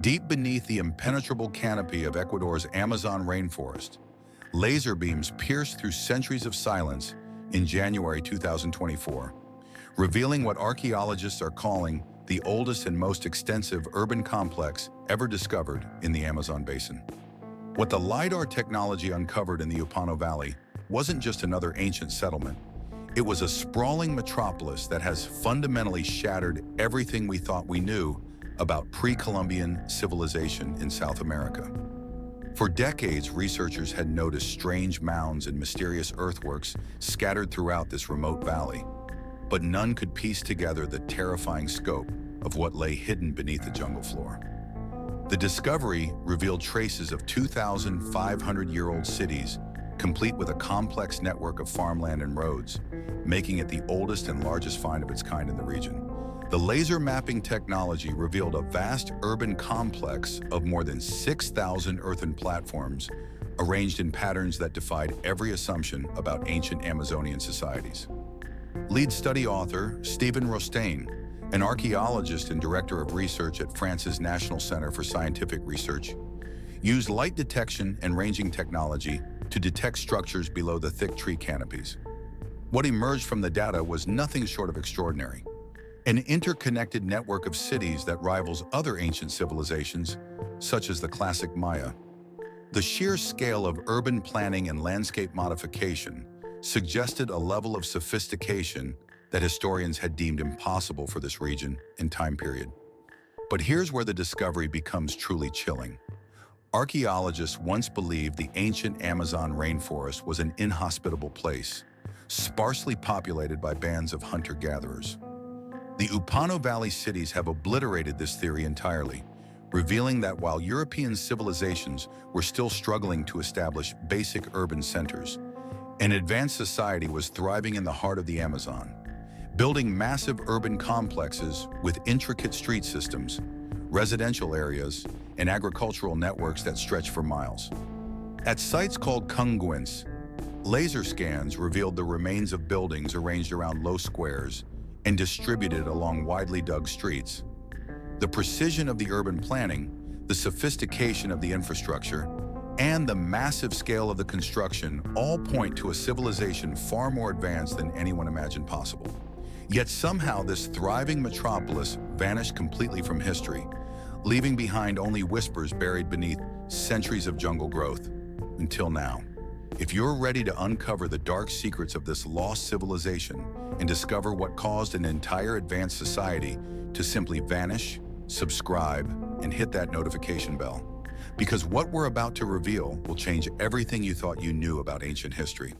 Deep beneath the impenetrable canopy of Ecuador's Amazon rainforest, laser beams pierced through centuries of silence in January 2024, revealing what archaeologists are calling the oldest and most extensive urban complex ever discovered in the Amazon basin. What the LiDAR technology uncovered in the Upano Valley wasn't just another ancient settlement. It was a sprawling metropolis that has fundamentally shattered everything we thought we knew about pre-Columbian civilization in South America. For decades, researchers had noticed strange mounds and mysterious earthworks scattered throughout this remote valley, but none could piece together the terrifying scope of what lay hidden beneath the jungle floor. The discovery revealed traces of 2,500-year-old cities, complete with a complex network of farmland and roads, making it the oldest and largest find of its kind in the region. The laser mapping technology revealed a vast urban complex of more than 6,000 earthen platforms arranged in patterns that defied every assumption about ancient Amazonian societies. Lead study author Stephen Rostaine, an archaeologist and director of research at France's National Center for Scientific Research, used light detection and ranging technology to detect structures below the thick tree canopies. What emerged from the data was nothing short of extraordinary. An interconnected network of cities that rivals other ancient civilizations, such as the classic Maya. The sheer scale of urban planning and landscape modification suggested a level of sophistication that historians had deemed impossible for this region and time period. But here's where the discovery becomes truly chilling. Archaeologists once believed the ancient Amazon rainforest was an inhospitable place, sparsely populated by bands of hunter-gatherers. The Upano Valley cities have obliterated this theory entirely, revealing that while European civilizations were still struggling to establish basic urban centers, an advanced society was thriving in the heart of the Amazon, building massive urban complexes with intricate street systems, residential areas, and agricultural networks that stretch for miles. At sites called congruents, laser scans revealed the remains of buildings arranged around low squares and distributed along widely dug streets. The precision of the urban planning, the sophistication of the infrastructure, and the massive scale of the construction all point to a civilization far more advanced than anyone imagined possible. Yet somehow this thriving metropolis vanished completely from history, leaving behind only whispers buried beneath centuries of jungle growth. Until now. If you're ready to uncover the dark secrets of this lost civilization and discover what caused an entire advanced society to simply vanish, subscribe, and hit that notification bell. Because what we're about to reveal will change everything you thought you knew about ancient history.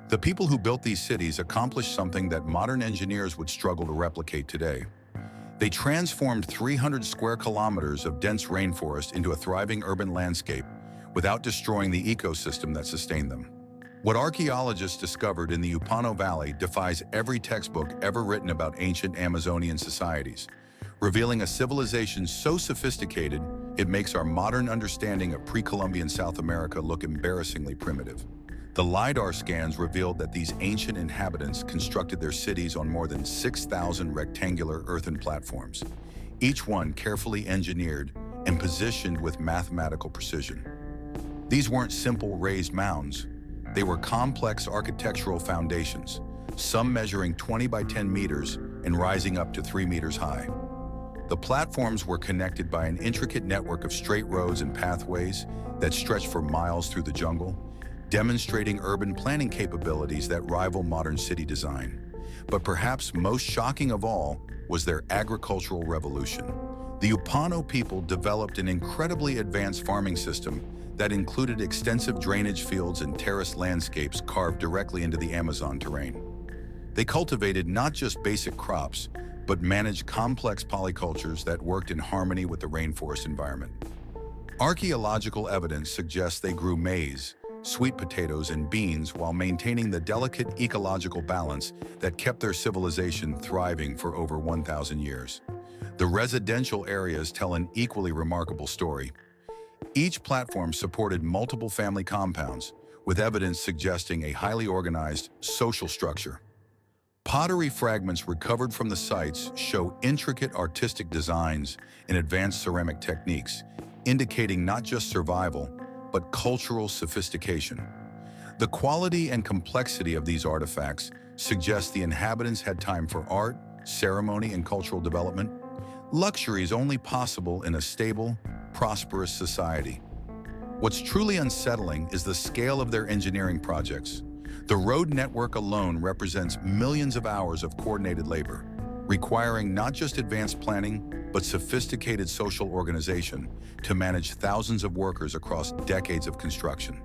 The people who built these cities accomplished something that modern engineers would struggle to replicate today. They transformed 300 square kilometers of dense rainforest into a thriving urban landscape without destroying the ecosystem that sustained them. What archaeologists discovered in the Upano Valley defies every textbook ever written about ancient Amazonian societies, revealing a civilization so sophisticated it makes our modern understanding of pre-Columbian South America look embarrassingly primitive. The LiDAR scans revealed that these ancient inhabitants constructed their cities on more than 6,000 rectangular earthen platforms, each one carefully engineered and positioned with mathematical precision. These weren't simple raised mounds. They were complex architectural foundations, some measuring 20 by 10 meters and rising up to 3 meters high. The platforms were connected by an intricate network of straight roads and pathways that stretched for miles through the jungle, demonstrating urban planning capabilities that rival modern city design. But perhaps most shocking of all was their agricultural revolution. The Upano people developed an incredibly advanced farming system that included extensive drainage fields and terraced landscapes carved directly into the Amazon terrain. They cultivated not just basic crops, but managed complex polycultures that worked in harmony with the rainforest environment. Archaeological evidence suggests they grew maize, sweet potatoes, and beans while maintaining the delicate ecological balance that kept their civilization thriving for over 1,000 years. The residential areas tell an equally remarkable story. Each platform supported multiple family compounds, with evidence suggesting a highly organized social structure. Pottery fragments recovered from the sites show intricate artistic designs and advanced ceramic techniques, indicating not just survival, but cultural sophistication. The quality and complexity of these artifacts suggests the inhabitants had time for art, ceremony, and cultural development, luxuries only possible in a stable, prosperous society. What's truly unsettling is the scale of their engineering projects. The road network alone represents millions of hours of coordinated labor, requiring not just advanced planning, but sophisticated social organization to manage thousands of workers across decades of construction.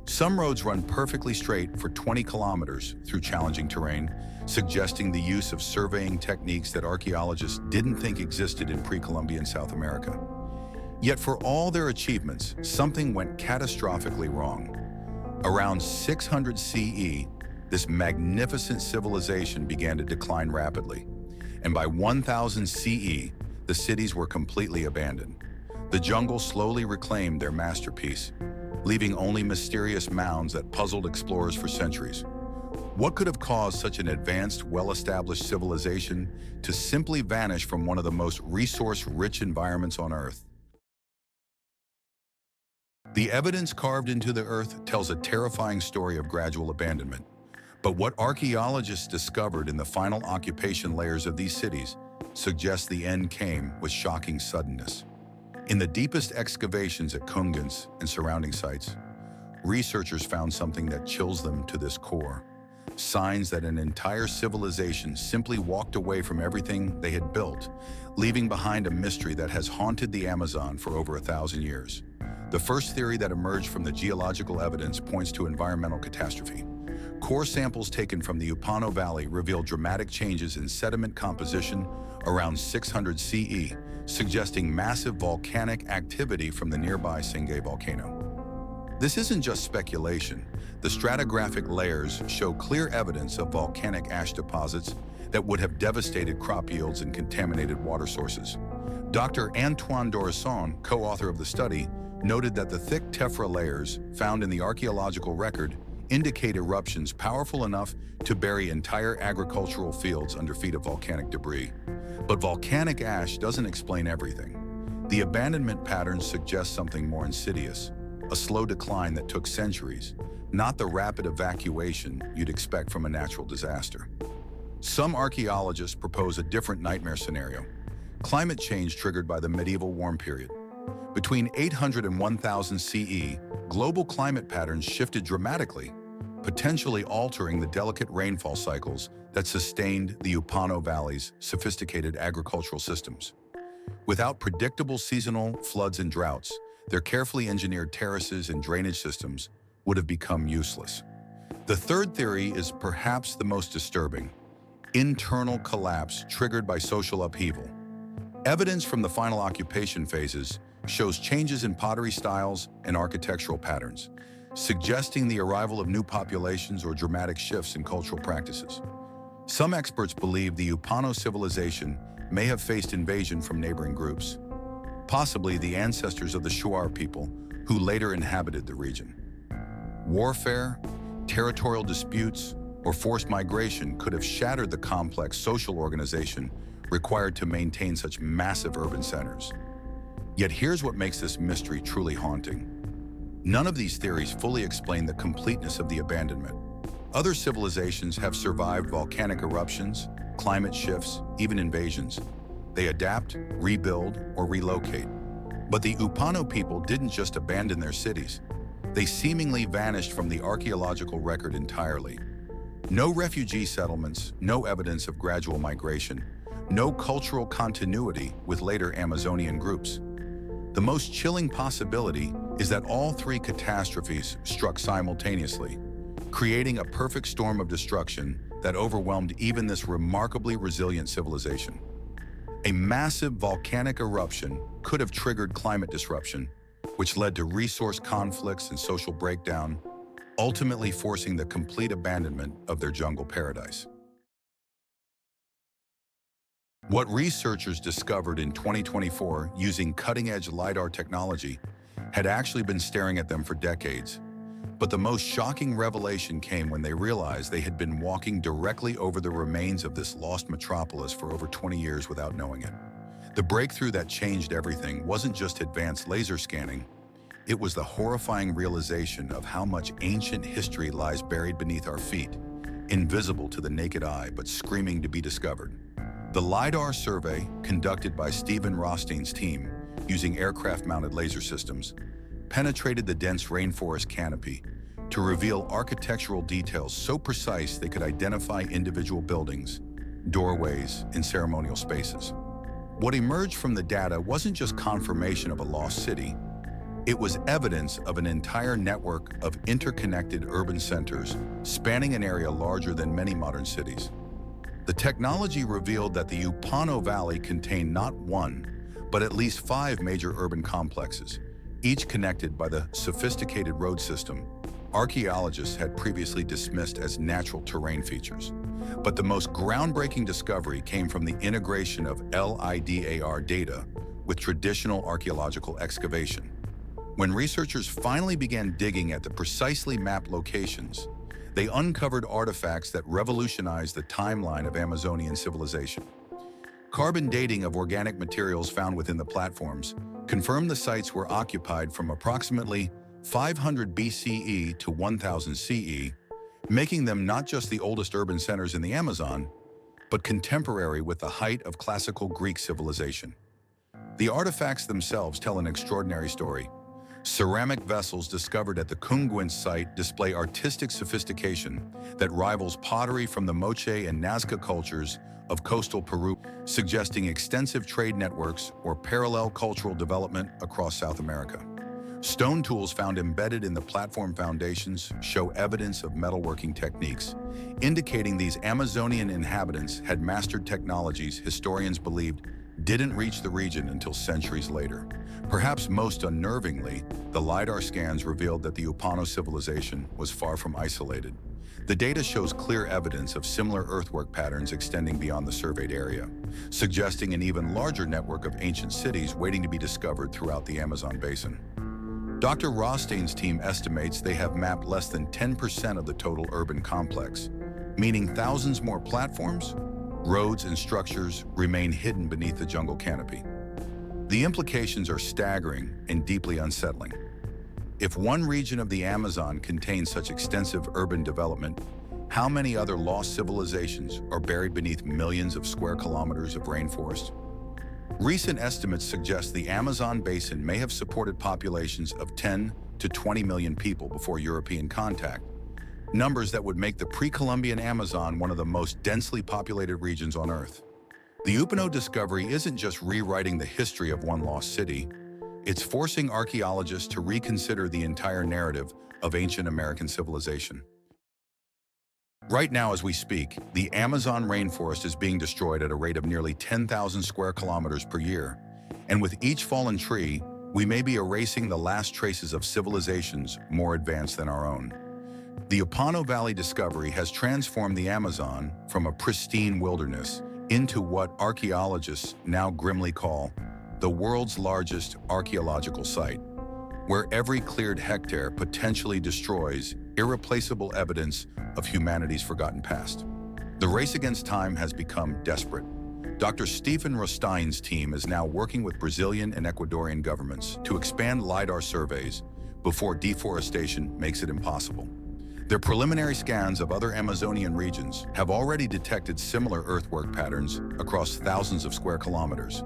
Some roads run perfectly straight for 20 kilometers through challenging terrain, suggesting the use of surveying techniques that archaeologists didn't think existed in pre-Columbian South America. Yet for all their achievements, something went catastrophically wrong. Around 600 CE, this magnificent civilization began to decline rapidly, and by 1000 CE, the cities were completely abandoned. The jungle slowly reclaimed their masterpiece, leaving only mysterious mounds that puzzled explorers for centuries. What could have caused such an advanced, well-established civilization to simply vanish from one of the most resource-rich environments on Earth? The evidence carved into the earth tells a terrifying story of gradual abandonment. But what archaeologists discovered in the final occupation layers of these cities suggests the end came with shocking suddenness. In the deepest excavations at Kungans and surrounding sites, researchers found something that chills them to this core. Signs that an entire civilization simply walked away from everything they had built, leaving behind a mystery that has haunted the Amazon for over 1,000 years. The first theory that emerged from the geological evidence points to environmental catastrophe. Core samples taken from the Upano Valley reveal dramatic changes in sediment composition around 600 CE, suggesting massive volcanic activity from the nearby Sengay volcano. This isn't just speculation. The stratigraphic layers show clear evidence of volcanic ash deposits that would have devastated crop yields and contaminated water sources. Dr. Antoine Dorisson, co-author of the study, noted that the thick tephra layers found in the archaeological record indicate eruptions powerful enough to bury entire agricultural fields under feet of volcanic debris. But volcanic ash doesn't explain everything. The abandonment patterns suggest something more insidious, a slow decline that took centuries, not the rapid evacuation you'd expect from a natural disaster. Some archaeologists propose a different nightmare scenario: climate change triggered by the medieval warm period. Between 800 and 1000 CE, global climate patterns shifted dramatically, potentially altering the delicate rainfall cycles that sustained the Upano Valley's sophisticated agricultural systems. Without predictable seasonal floods and droughts, their carefully engineered terraces and drainage systems would have become useless. The third theory is perhaps the most disturbing: internal collapse triggered by social upheaval. Evidence from the final occupation phases shows changes in pottery styles and architectural patterns, suggesting the arrival of new populations or dramatic shifts in cultural practices. Some experts believe the Upano civilization may have faced invasion from neighboring groups, possibly the ancestors of the Shuar people who later inhabited the region. Warfare, territorial disputes, or forced migration could have shattered the complex social organization required to maintain such massive urban centers. Yet here's what makes this mystery truly haunting. None of these theories fully explain the completeness of the abandonment. Other civilizations have survived volcanic eruptions, climate shifts, even invasions. They adapt, rebuild, or relocate. But the Upano people didn't just abandon their cities. They seemingly vanished from the archaeological record entirely. No refugee settlements, no evidence of gradual migration, no cultural continuity with later Amazonian groups. The most chilling possibility is that all three catastrophes struck simultaneously, creating a perfect storm of destruction that overwhelmed even this remarkably resilient civilization. A massive volcanic eruption could have triggered climate disruption, which led to resource conflicts and social breakdown, ultimately forcing the complete abandonment of their jungle paradise. What researchers discovered in 2024 using cutting-edge LiDAR technology had actually been staring at them for decades. But the most shocking revelation came when they realized they had been walking directly over the remains of this lost metropolis for over 20 years without knowing it. The breakthrough that changed everything wasn't just advanced laser scanning, it was the horrifying realization of how much ancient history lies buried beneath our feet, invisible to the naked eye but screaming to be discovered. The LiDAR survey, conducted by Stephen Rothstein's team using aircraft-mounted laser systems, penetrated the dense rainforest canopy to reveal architectural details so precise they could identify individual buildings, doorways, and ceremonial spaces. What emerged from the data wasn't just confirmation of a lost city, it was evidence of an entire network of interconnected urban centers spanning an area larger than many modern cities. The technology revealed that the Upano Valley contained not one, but at least 5 major urban complexes, each connected by the sophisticated road system archaeologists had previously dismissed as natural terrain features. But the most groundbreaking discovery came from the integration of LiDAR data with traditional archaeological excavation. When researchers finally began digging at the precisely mapped locations, they uncovered artifacts that revolutionized the timeline of Amazonian civilization. Carbon dating of organic materials found within the platforms confirmed the sites were occupied from approximately 500 BCE to 1000 CE, making them not just the oldest urban centers in the Amazon, but contemporary with the height of classical Greek civilization. The artifacts themselves tell an extraordinary story. Ceramic vessels discovered at the Cunguins site display artistic sophistication that rivals pottery from the Moche and Nazca cultures of coastal Peru, suggesting extensive trade networks or parallel cultural development across South America. Stone tools found embedded in the platform foundations show evidence of metalworking techniques, indicating these Amazonian inhabitants had mastered technologies historians believed didn't reach the region until centuries later. Perhaps most unnervingly, the LiDAR scans revealed that the Upano civilization was far from isolated. The data shows clear evidence of similar earthwork patterns extending beyond the surveyed area, suggesting an even larger network of ancient cities waiting to be discovered throughout the Amazon basin. Dr. Rothstein's team estimates they have mapped less than 10% of the total urban complex, meaning thousands more platforms, roads, and structures remain hidden beneath the jungle canopy. The implications are staggering and deeply unsettling. If one region of the Amazon contains such extensive urban development, how many other lost civilizations are buried beneath millions of square kilometers of rainforest? Recent estimates suggest the Amazon basin may have supported populations of 10 to 20 million people before European contact, numbers that would make the pre-Columbian Amazon one of the most densely populated regions on Earth. The Upano discovery isn't just rewriting the history of one lost city, it's forcing archaeologists to reconsider the entire narrative of ancient American civilization. Right now, as we speak, the Amazon rainforest is being destroyed at a rate of nearly 10,000 square kilometers per year, and with each fallen tree, we may be erasing the last traces of civilizations more advanced than our own. The Upano Valley discovery has transformed the Amazon from a pristine wilderness into what archaeologists now grimly call the world's largest archaeological site, where every cleared hectare potentially destroys irreplaceable evidence of humanity's forgotten past. The race against time has become desperate. Dr. Stephen Rothstein's team is now working with Brazilian and Ecuadorian governments to expand LiDAR surveys before deforestation makes it impossible. Their preliminary scans of other Amazonian regions have already detected similar earthwork patterns across thousands of square kilometers,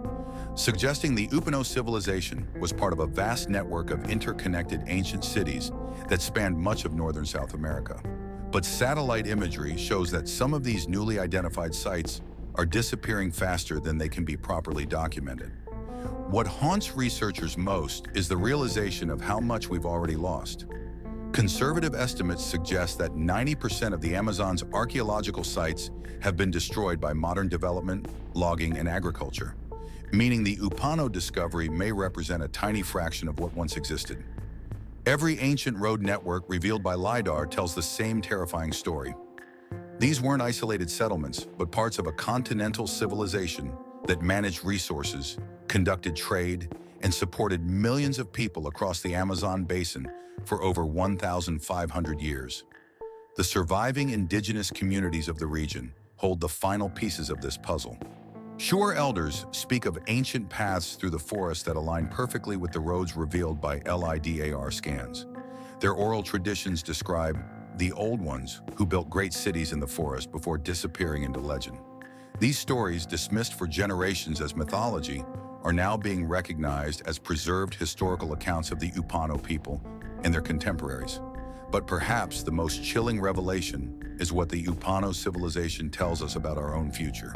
suggesting the Upano civilization was part of a vast network of interconnected ancient cities that spanned much of northern South America. But satellite imagery shows that some of these newly identified sites are disappearing faster than they can be properly documented. What haunts researchers most is the realization of how much we've already lost. Conservative estimates suggest that 90% of the Amazon's archaeological sites have been destroyed by modern development, logging, and agriculture, meaning the Upano discovery may represent a tiny fraction of what once existed. Every ancient road network revealed by LiDAR tells the same terrifying story. These weren't isolated settlements, but parts of a continental civilization that managed resources, conducted trade, and supported millions of people across the Amazon basin for over 1,500 years. The surviving indigenous communities of the region hold the final pieces of this puzzle. Shure elders speak of ancient paths through the forest that align perfectly with the roads revealed by LIDAR scans. Their oral traditions describe the old ones who built great cities in the forest before disappearing into legend. These stories, dismissed for generations as mythology, are now being recognized as preserved historical accounts of the Upano people and their contemporaries. But perhaps the most chilling revelation is what the Upano civilization tells us about our own future.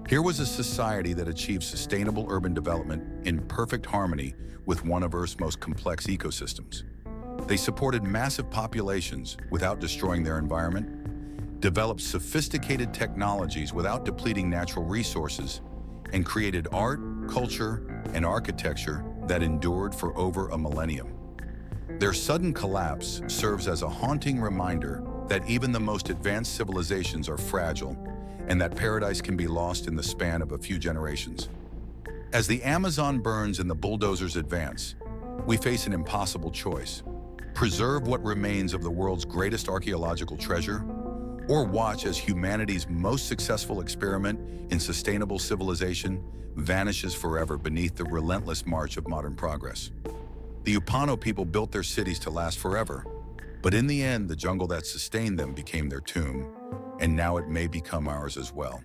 Here was a society that achieved sustainable urban development in perfect harmony with one of Earth's most complex ecosystems. They supported massive populations without destroying their environment, developed sophisticated technologies without depleting natural resources, and created art, culture, and architecture that endured for over a millennium. Their sudden collapse serves as a haunting reminder that even the most advanced civilizations are fragile, and that paradise can be lost in the span of a few generations. As the Amazon burns and the bulldozers advance, we face an impossible choice: preserve what remains of the world's greatest archaeological treasure, or watch as humanity's most successful experiment in sustainable civilization vanishes forever beneath the relentless march of modern progress. The Upano people built their cities to last forever, but in the end, the jungle that sustained them became their tomb, and now it may become ours as well.